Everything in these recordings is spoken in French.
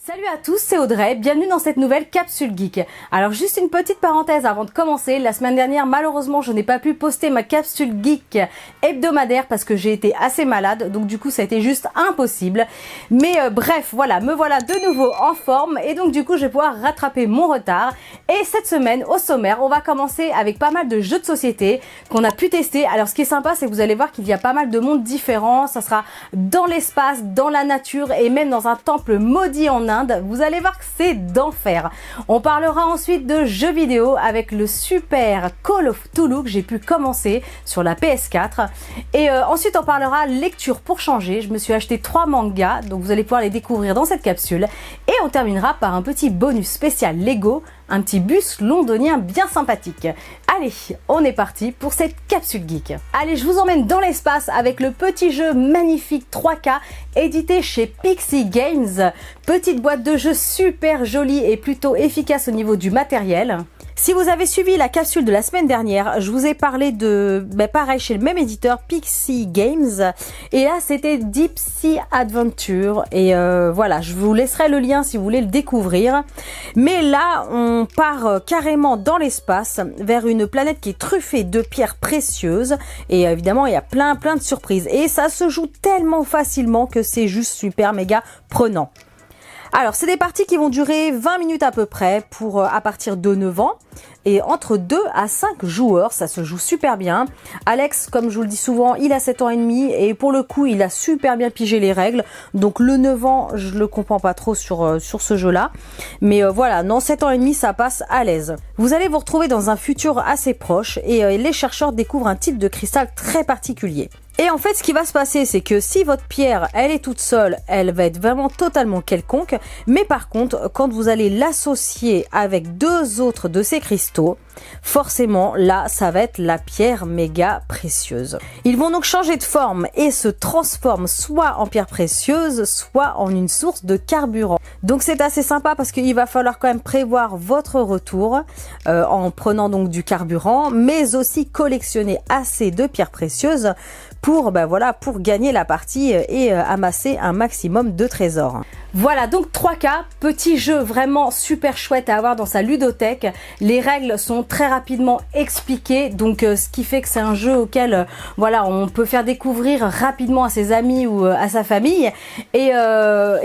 Salut à tous, c'est Audrey, bienvenue dans cette nouvelle Capsule Geek. Alors juste une petite parenthèse avant de commencer, la semaine dernière malheureusement je n'ai pas pu poster ma Capsule Geek hebdomadaire parce que j'ai été assez malade, donc du coup ça a été juste impossible. Mais bref, voilà, me voilà de nouveau en forme et donc du coup je vais pouvoir rattraper mon retard. Et cette semaine au sommaire, on va commencer avec pas mal de jeux de société qu'on a pu tester. Alors ce qui est sympa c'est que vous allez voir qu'il y a pas mal de mondes différents, ça sera dans l'espace, dans la nature et même dans un temple maudit en Inde. Vous allez voir que c'est d'enfer. On parlera ensuite de jeux vidéo avec le super Call of Cthulhu que j'ai pu commencer sur la PS4. Et ensuite on parlera lecture pour changer. Je me suis acheté 3 mangas, donc vous allez pouvoir les découvrir dans cette capsule. Et on terminera par un petit bonus spécial Lego, un petit bus londonien bien sympathique. Allez, on est parti pour cette Capsule Geek. Allez, je vous emmène dans l'espace avec le petit jeu magnifique 3K édité chez Pixie Games. Petite boîte de jeu super jolie et plutôt efficace au niveau du matériel. Si vous avez suivi la capsule de la semaine dernière, je vous ai parlé de, pareil, chez le même éditeur, Pixie Games. Et là, c'était Deep Sea Adventure. Et voilà, je vous laisserai le lien si vous voulez le découvrir. Mais là, on part carrément dans l'espace, vers une planète qui est truffée de pierres précieuses. Et évidemment, il y a plein de surprises. Et ça se joue tellement facilement que c'est juste super méga prenant. Alors, c'est des parties qui vont durer 20 minutes à peu près pour à partir de 9 ans et entre 2 à 5 joueurs, ça se joue super bien. Alex, comme je vous le dis souvent, il a 7 ans et demi et pour le coup, il a super bien pigé les règles. Donc le 9 ans, je le comprends pas trop sur ce jeu-là. Mais voilà, non, 7 ans et demi, ça passe à l'aise. Vous allez vous retrouver dans un futur assez proche et les chercheurs découvrent un type de cristal très particulier. Et en fait, ce qui va se passer, c'est que si votre pierre, elle est toute seule, elle va être vraiment totalement quelconque. Mais par contre, quand vous allez l'associer avec 2 autres de ces cristaux, forcément, là, ça va être la pierre méga précieuse. Ils vont donc changer de forme et se transforment soit en pierre précieuse, soit en une source de carburant. Donc c'est assez sympa parce qu'il va falloir quand même prévoir votre retour en prenant donc du carburant, mais aussi collectionner assez de pierres précieuses pour pour gagner la partie et amasser un maximum de trésors. Voilà, donc 3K, petit jeu vraiment super chouette à avoir dans sa ludothèque. Les règles sont très rapidement expliquées, donc ce qui fait que c'est un jeu auquel on peut faire découvrir rapidement à ses amis ou à sa famille. Et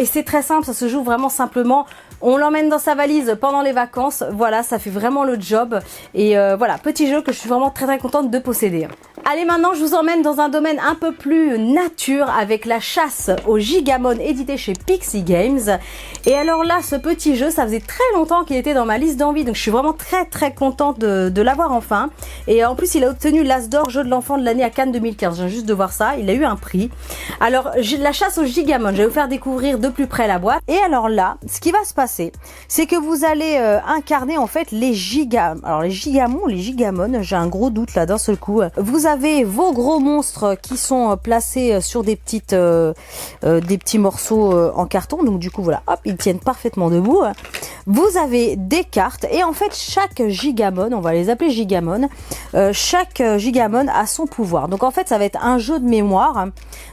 c'est très simple, ça se joue vraiment simplement. On l'emmène dans sa valise pendant les vacances, voilà, ça fait vraiment le job. Et voilà, petit jeu que je suis vraiment très contente de posséder. Allez, maintenant je vous emmène dans un domaine un peu plus nature avec la chasse au Gigamon édité chez Pixie Games. Et alors là, ce petit jeu, ça faisait très longtemps qu'il était dans ma liste d'envie, donc je suis vraiment très contente de l'avoir enfin. Et en plus, il a obtenu l'As d'or jeu de l'enfant de l'année à Cannes 2015, je viens juste de voir ça, il a eu un prix. Alors, la chasse au Gigamon, je vais vous faire découvrir de plus près la boîte. Et alors là, ce qui va se passer, c'est que vous allez incarner en fait les Gigamon. Alors les Gigamon, j'ai un gros doute là d'un seul coup. Vous avez vos gros monstres qui sont placés sur des petits morceaux en carton. Donc du coup voilà, hop, ils tiennent parfaitement debout. Vous avez des cartes et en fait chaque Gigamon, on va les appeler Gigamon, chaque Gigamon a son pouvoir. Donc en fait ça va être un jeu de mémoire.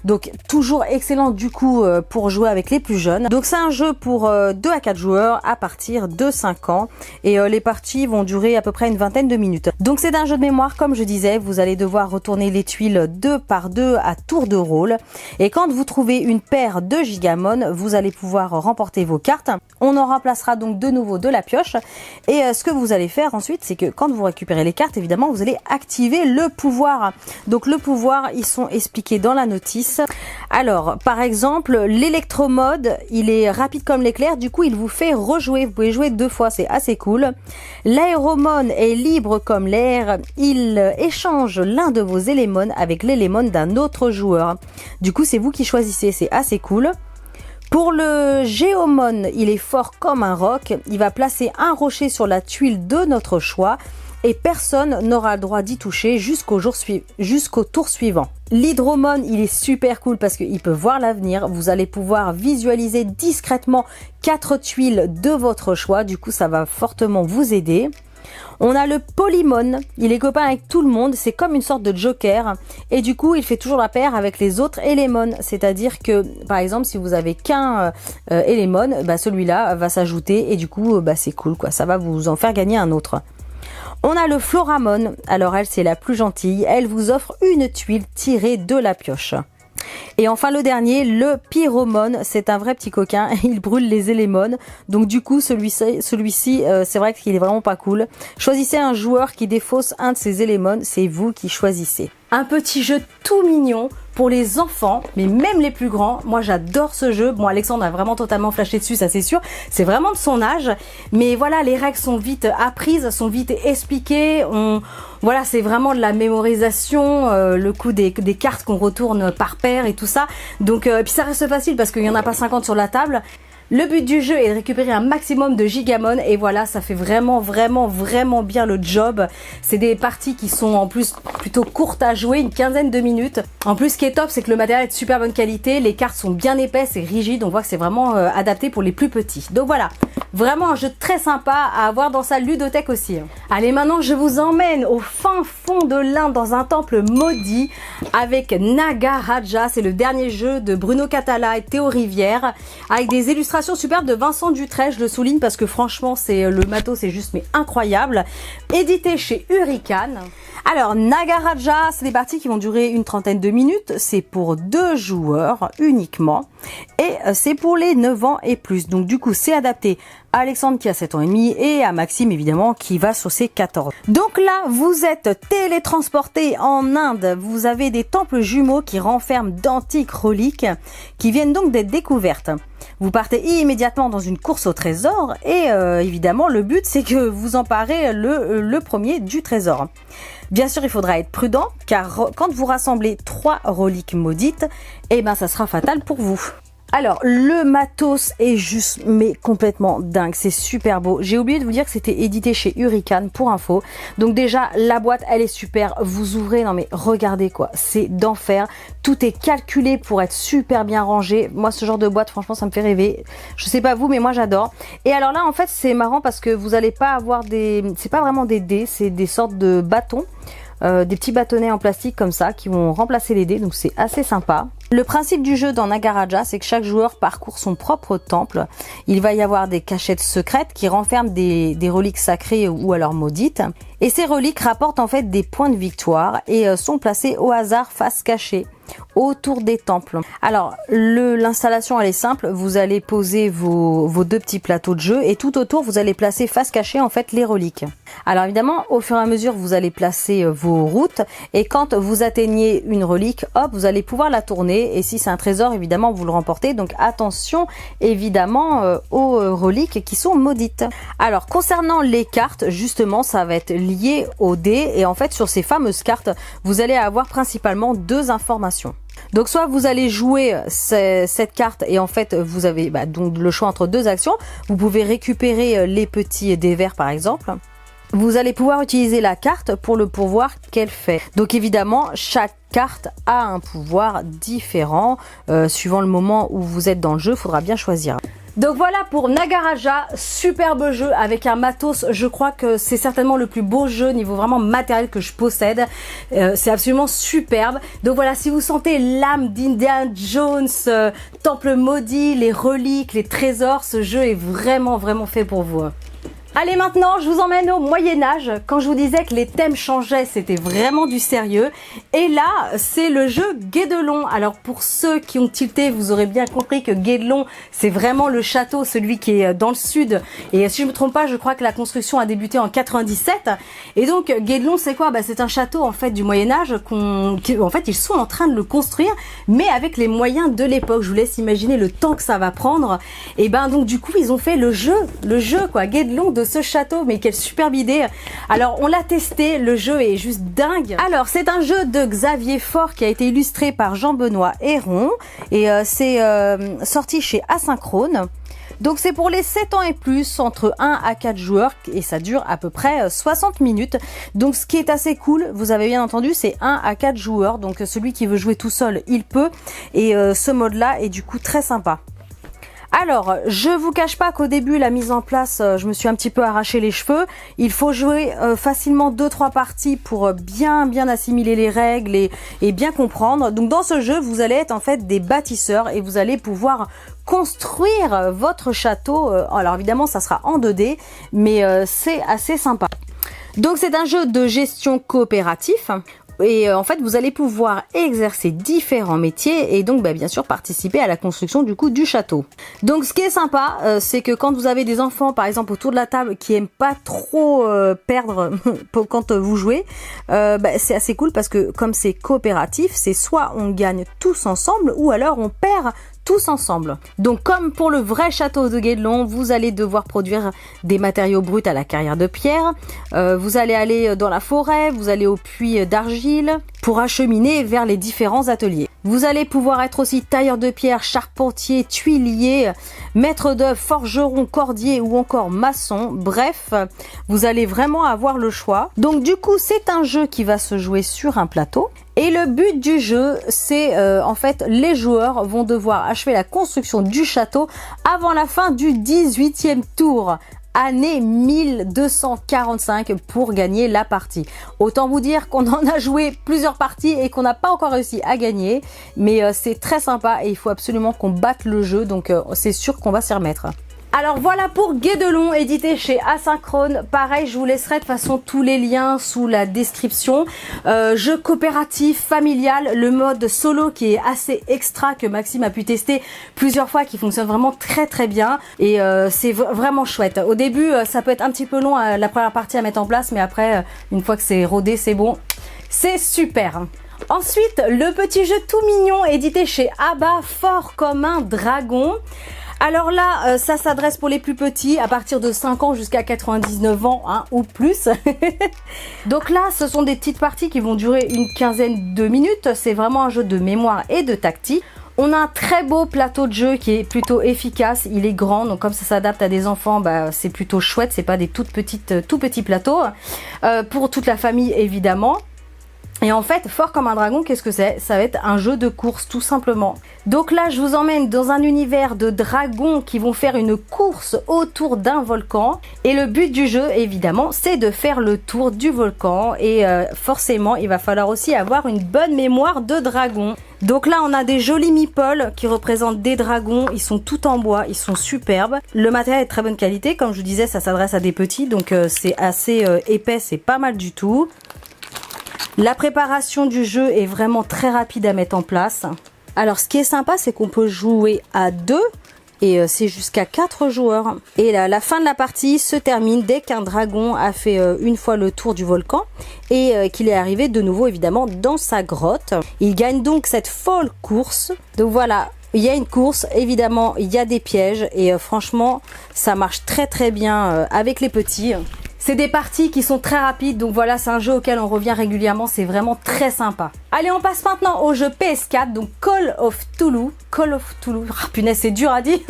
Donc toujours excellent du coup pour jouer avec les plus jeunes. Donc c'est un jeu pour 2 à 4 joueurs à partir de 5 ans et les parties vont durer à peu près une vingtaine de minutes. Donc c'est un jeu de mémoire, comme je disais, vous allez devoir retourner les tuiles 2 par 2 à tour de rôle et quand vous trouvez une paire de Gigamon, vous allez pouvoir remporter vos cartes. On en remplacera donc de nouveau de la pioche et ce que vous allez faire ensuite, c'est que quand vous récupérez les cartes, évidemment vous allez activer le pouvoir. Donc le pouvoir, ils sont expliqués dans la notice. Alors par exemple, l'électromode, il est rapide comme l'éclair, du coup il vous fait rejouer, vous pouvez jouer 2 fois, c'est assez cool. L'aéromone est libre comme l'air, il échange l'un de vos éléments avec l'élément d'un autre joueur. Du coup c'est vous qui choisissez, c'est assez cool. Pour le Géomon, il est fort comme un roc, il va placer un rocher sur la tuile de notre choix et personne n'aura le droit d'y toucher jusqu'au tour suivant. L'Hydromon, il est super cool parce qu'il peut voir l'avenir. Vous allez pouvoir visualiser discrètement 4 tuiles de votre choix. Du coup, ça va fortement vous aider. On a le Polymon, il est copain avec tout le monde, c'est comme une sorte de joker et du coup il fait toujours la paire avec les autres Élémon, c'est-à-dire que par exemple si vous avez qu'un Élémon, bah, celui-là va s'ajouter et du coup bah, c'est cool quoi, ça va vous en faire gagner un autre. On a le Floramon, alors elle c'est la plus gentille, elle vous offre une tuile tirée de la pioche. Et enfin le dernier, le Pyromon, c'est un vrai petit coquin, il brûle les élémons, donc du coup celui-ci c'est vrai qu'il est vraiment pas cool. Choisissez un joueur qui défausse un de ces élémons, c'est vous qui choisissez. Un petit jeu tout mignon pour les enfants, mais même les plus grands. Moi j'adore ce jeu. Bon, Alexandre a vraiment totalement flashé dessus, ça c'est sûr. C'est vraiment de son âge. Mais voilà, les règles sont vite apprises, sont vite expliquées. Voilà, c'est vraiment de la mémorisation, le coup des cartes qu'on retourne par paire et tout ça. Donc, puis ça reste facile parce qu'il n'y en a pas 50 sur la table. Le but du jeu est de récupérer un maximum de gigamon et voilà, ça fait vraiment bien le job. C'est des parties qui sont en plus plutôt courtes à jouer, une quinzaine de minutes. En plus, ce qui est top, c'est que le matériel est de super bonne qualité, les cartes sont bien épaisses et rigides, on voit que c'est vraiment adapté pour les plus petits. Donc voilà, vraiment un jeu très sympa à avoir dans sa ludothèque aussi. Allez, maintenant je vous emmène au fin fond de l'Inde dans un temple maudit avec Nagaraja. C'est le dernier jeu de Bruno Catala et Théo Rivière avec des illustrations superbe de Vincent Dutray, je le souligne parce que franchement c'est le matos, c'est juste mais incroyable. Édité chez Hurricane. Alors Nagaraja, c'est des parties qui vont durer une trentaine de minutes, c'est pour 2 joueurs uniquement et c'est pour les 9 ans et plus. Donc du coup c'est adapté à Alexandre qui a 7 ans et demi et à Maxime évidemment qui va sur ses 14. Donc là vous êtes télétransporté en Inde, vous avez des temples jumeaux qui renferment d'antiques reliques qui viennent donc d'être découvertes. Vous partez immédiatement dans une course au trésor et évidemment le but c'est que vous emparez le premier du trésor. Bien sûr il faudra être prudent car quand vous rassemblez 3 reliques maudites, eh ben ça sera fatal pour vous. Alors le matos est juste mais complètement dingue, c'est super beau. J'ai oublié de vous dire que c'était édité chez Hurricane pour info. Donc déjà la boîte elle est super, vous ouvrez, non mais regardez quoi, c'est d'enfer. Tout est calculé pour être super bien rangé. Moi ce genre de boîte franchement ça me fait rêver. Je sais pas vous mais moi j'adore. Et alors là en fait c'est marrant parce que vous allez pas avoir c'est pas vraiment des dés, c'est des sortes de bâtons. Des petits bâtonnets en plastique comme ça qui vont remplacer les dés, donc c'est assez sympa. Le principe du jeu dans Nagaraja, c'est que chaque joueur parcourt son propre temple. Il va y avoir des cachettes secrètes qui renferment des reliques sacrées ou alors maudites. Et ces reliques rapportent en fait des points de victoire et sont placées au hasard face cachée autour des temples. Alors l'installation elle est simple, vous allez poser vos 2 petits plateaux de jeu et tout autour vous allez placer face cachée en fait les reliques. Alors évidemment au fur et à mesure vous allez placer vos routes et quand vous atteignez une relique, hop, vous allez pouvoir la tourner et si c'est un trésor évidemment vous le remportez, donc attention évidemment aux reliques qui sont maudites. Alors concernant les cartes, justement ça va être lié aux dés et en fait sur ces fameuses cartes vous allez avoir principalement 2 informations. Donc soit vous allez jouer cette carte et en fait vous avez donc le choix entre 2 actions. Vous pouvez récupérer les petits dés verts par exemple. Vous allez pouvoir utiliser la carte pour le pouvoir qu'elle fait. Donc évidemment chaque carte a un pouvoir différent. Suivant le moment où vous êtes dans le jeu, il faudra bien choisir. Donc voilà pour Nagaraja, superbe jeu avec un matos, je crois que c'est certainement le plus beau jeu niveau vraiment matériel que je possède, c'est absolument superbe. Donc voilà, si vous sentez l'âme d'Indiana Jones, Temple maudit, les reliques, les trésors, ce jeu est vraiment fait pour vous. Allez maintenant, je vous emmène au Moyen-Âge. Quand je vous disais que les thèmes changeaient, c'était vraiment du sérieux. Et là, c'est le jeu Guédelon. Alors pour ceux qui ont tilté, vous aurez bien compris que Guédelon, c'est vraiment le château, celui qui est dans le sud. Et si je me trompe pas, je crois que la construction a débuté en 97. Et donc Guédelon, c'est quoi? C'est un château en fait du Moyen-Âge en fait ils sont en train de le construire, mais avec les moyens de l'époque. Je vous laisse imaginer le temps que ça va prendre. Et donc du coup, ils ont fait le jeu quoi, Guédelon de ce château, mais quelle superbe idée. Alors on l'a testé, le jeu est juste dingue. Alors c'est un jeu de Xavier Faure qui a été illustré par Jean-Benoît Héron et c'est sorti chez Asynchrone. Donc c'est pour les 7 ans et plus, entre 1 à 4 joueurs et ça dure à peu près 60 minutes. Donc ce qui est assez cool, vous avez bien entendu, c'est 1 à 4 joueurs. Donc celui qui veut jouer tout seul, il peut. Et ce mode là est du coup très sympa. Alors, je vous cache pas qu'au début, la mise en place, je me suis un petit peu arraché les cheveux. Il faut jouer facilement 2-3 parties pour bien assimiler les règles et bien comprendre. Donc dans ce jeu, vous allez être en fait des bâtisseurs et vous allez pouvoir construire votre château. Alors évidemment, ça sera en 2D, mais c'est assez sympa. Donc c'est un jeu de gestion coopératif. Et en fait, vous allez pouvoir exercer différents métiers et donc bien sûr participer à la construction du coup du château. Donc ce qui est sympa, c'est que quand vous avez des enfants par exemple autour de la table qui aiment pas trop perdre quand vous jouez, c'est assez cool parce que comme c'est coopératif, c'est soit on gagne tous ensemble ou alors on perd tous ensemble. Donc comme pour le vrai château de Guédelon, vous allez devoir produire des matériaux bruts à la carrière de pierre, vous allez aller dans la forêt, vous allez au puits d'argile pour acheminer vers les différents ateliers. Vous allez pouvoir être aussi tailleur de pierre, charpentier, tuilier, maître d'œuvre, forgeron, cordier ou encore maçon. Bref, vous allez vraiment avoir le choix. Donc du coup, c'est un jeu qui va se jouer sur un plateau. Et le but du jeu, c'est en fait les joueurs vont devoir achever la construction du château avant la fin du 18e tour. Année 1245 pour gagner la partie. Autant vous dire qu'on en a joué plusieurs parties et qu'on n'a pas encore réussi à gagner. Mais c'est très sympa et il faut absolument qu'on batte le jeu. Donc c'est sûr qu'on va s'y remettre. Alors voilà pour Guédelon, édité chez Asynchrone. Pareil, je vous laisserai de toute façon tous les liens sous la description. Jeu coopératif, familial, le mode solo qui est assez extra que Maxime a pu tester plusieurs fois, qui fonctionne vraiment très bien. Et c'est vraiment chouette. Au début, ça peut être un petit peu long la première partie à mettre en place, mais après, une fois que c'est rodé, c'est bon. C'est super. Ensuite, le petit jeu tout mignon, édité chez Abba, Fort comme un dragon. Alors là, ça s'adresse pour les plus petits, à partir de 5 ans jusqu'à 99 ans ou plus. Donc là, ce sont des petites parties qui vont durer une quinzaine de minutes. C'est vraiment un jeu de mémoire et de tactique. On a un très beau plateau de jeu qui est plutôt efficace. Il est grand, donc comme ça s'adapte à des enfants, c'est plutôt chouette. C'est pas des tout petits plateaux. Pour toute la famille, évidemment. Et en fait, Fort comme un dragon, qu'est-ce que c'est? Ça va être un jeu de course, tout simplement. Donc là, je vous emmène dans un univers de dragons qui vont faire une course autour d'un volcan. Et le but du jeu, évidemment, c'est de faire le tour du volcan. Et forcément, il va falloir aussi avoir une bonne mémoire de dragon. Donc là, on a des jolis meeples qui représentent des dragons. Ils sont tout en bois, ils sont superbes. Le matériel est de très bonne qualité. Comme je vous disais, ça s'adresse à des petits, donc c'est assez épais, c'est pas mal du tout. La préparation du jeu est vraiment très rapide à mettre en place. Alors ce qui est sympa, c'est qu'on peut jouer à 2 et c'est jusqu'à 4 joueurs. Et là, la fin de la partie se termine dès qu'un dragon a fait une fois le tour du volcan et qu'il est arrivé de nouveau évidemment dans sa grotte. Il gagne donc cette folle course. Donc voilà. Il y a une course, évidemment, il y a des pièges et franchement, ça marche très bien avec les petits. C'est des parties qui sont très rapides, donc voilà, c'est un jeu auquel on revient régulièrement, c'est vraiment très sympa. Allez, on passe maintenant au jeu PS4, donc Call of Cthulhu. Call of Cthulhu, ah, punaise, c'est dur à dire.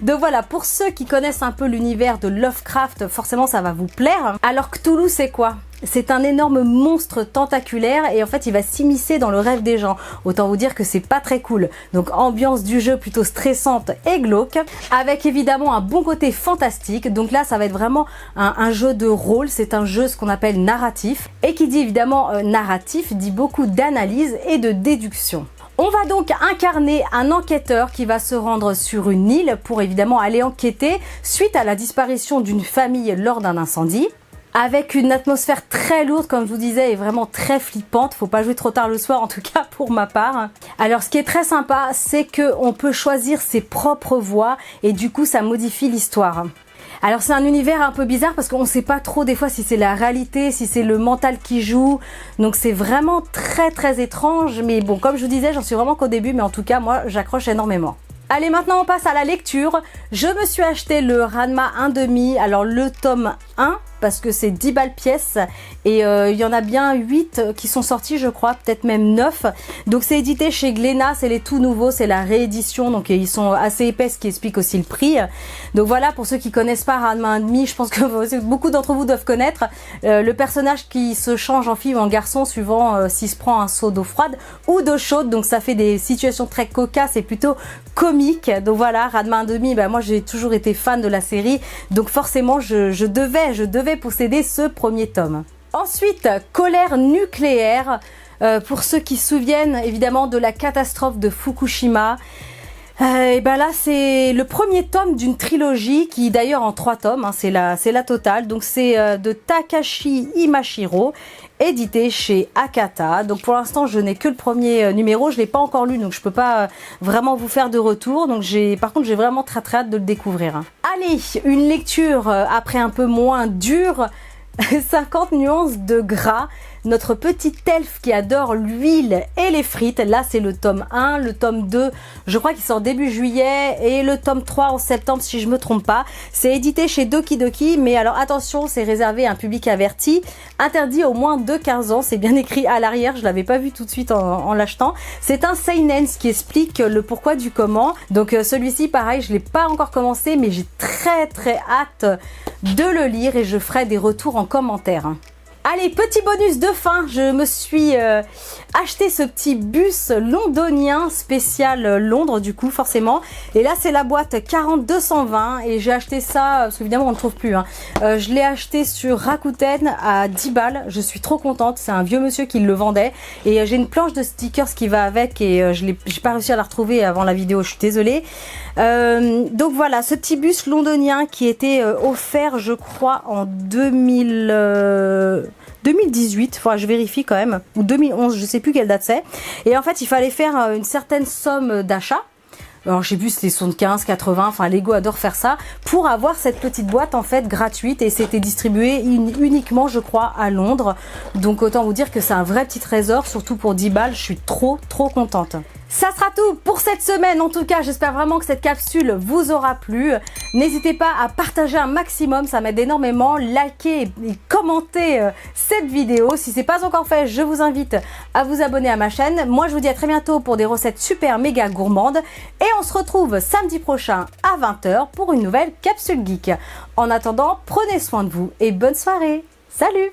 Donc voilà, pour ceux qui connaissent un peu l'univers de Lovecraft, forcément ça va vous plaire. Alors Cthulhu, c'est quoi? C'est un énorme monstre tentaculaire et en fait il va s'immiscer dans le rêve des gens. Autant vous dire que c'est pas très cool. Donc ambiance du jeu plutôt stressante et glauque, avec évidemment un bon côté fantastique. Donc là ça va être vraiment un jeu de rôle, c'est un jeu ce qu'on appelle narratif. Et qui dit évidemment narratif, dit beaucoup d'analyse et de déduction. On va donc incarner un enquêteur qui va se rendre sur une île pour évidemment aller enquêter suite à la disparition d'une famille lors d'un incendie. Avec une atmosphère très lourde, comme je vous disais, et vraiment très flippante. Faut pas jouer trop tard le soir, en tout cas pour ma part. Alors, ce qui est très sympa, c'est qu'on peut choisir ses propres voix et du coup, ça modifie l'histoire. Alors, c'est un univers un peu bizarre parce qu'on sait pas trop des fois si c'est la réalité, si c'est le mental qui joue. Donc, c'est vraiment très étrange. Mais bon, comme je vous disais, j'en suis vraiment qu'au début, mais en tout cas, moi, j'accroche énormément. Allez, maintenant on passe à la lecture. Je me suis acheté le Ranma 1/2, alors le tome 1. parce que c'est 10 balles pièce et il y en a bien 8 qui sont sortis je crois, peut-être même 9. Donc c'est édité chez Glénat, c'est les tout nouveaux, c'est la réédition, donc ils sont assez épais, ce qui explique aussi le prix. Donc voilà, pour ceux qui connaissent pas Ranma 1,5, je pense que beaucoup d'entre vous doivent connaître le personnage qui se change en fille ou en garçon suivant s'il se prend un seau d'eau froide ou d'eau chaude, donc ça fait des situations très cocasses et plutôt comiques. Donc voilà, Ranma 1,5, bah moi j'ai toujours été fan de la série, donc forcément je devais posséder ce premier tome. Ensuite, Colère nucléaire, pour ceux qui se souviennent évidemment de la catastrophe de Fukushima. Et ben là c'est le premier tome d'une trilogie qui d'ailleurs en 3 tomes, hein, c'est la totale. Donc c'est de Takashi Imashiro, édité chez Akata. Donc pour l'instant je n'ai que le premier numéro, je l'ai pas encore lu, donc je peux pas vraiment vous faire de retour. Donc par contre j'ai vraiment très hâte de le découvrir. Allez, une lecture après un peu moins dure. 50 nuances de gras, notre petit elfe qui adore l'huile et les frites. Là c'est le tome 1, le tome 2 je crois qu'il sort début juillet et le tome 3 en septembre si je me trompe pas. C'est édité chez Doki Doki, mais alors attention, c'est réservé à un public averti, interdit au moins de 15 ans, c'est bien écrit à l'arrière, je l'avais pas vu tout de suite en l'achetant. C'est un seinen qui explique le pourquoi du comment. Donc celui-ci pareil, je l'ai pas encore commencé, mais j'ai très hâte de le lire et je ferai des retours en commentaire. Allez, petit bonus de fin, je me suis acheté ce petit bus londonien spécial Londres du coup forcément. Et là c'est la boîte 40220 et j'ai acheté ça, parce qu'évidemment on ne le trouve plus. Hein. Je l'ai acheté sur Rakuten à 10 balles, je suis trop contente, c'est un vieux monsieur qui le vendait. Et j'ai une planche de stickers qui va avec et j'ai pas réussi à la retrouver avant la vidéo, je suis désolée. Donc voilà, ce petit bus londonien qui était offert je crois en 2018, enfin je vérifie quand même, ou 2011, je sais plus quelle date c'est. Et en fait il fallait faire une certaine somme d'achat. Alors je sais plus si c'était 75, 80, enfin Lego adore faire ça, pour avoir cette petite boîte en fait gratuite, et c'était distribué uniquement je crois à Londres. Donc autant vous dire que c'est un vrai petit trésor, surtout pour 10 balles, je suis trop contente. Ça sera tout pour cette semaine. En tout cas, j'espère vraiment que cette capsule vous aura plu. N'hésitez pas à partager un maximum, ça m'aide énormément. Likez et commentez cette vidéo. Si c'est pas encore fait, je vous invite à vous abonner à ma chaîne. Moi, je vous dis à très bientôt pour des recettes super méga gourmandes. Et on se retrouve samedi prochain à 20 h pour une nouvelle capsule geek. En attendant, prenez soin de vous et bonne soirée. Salut!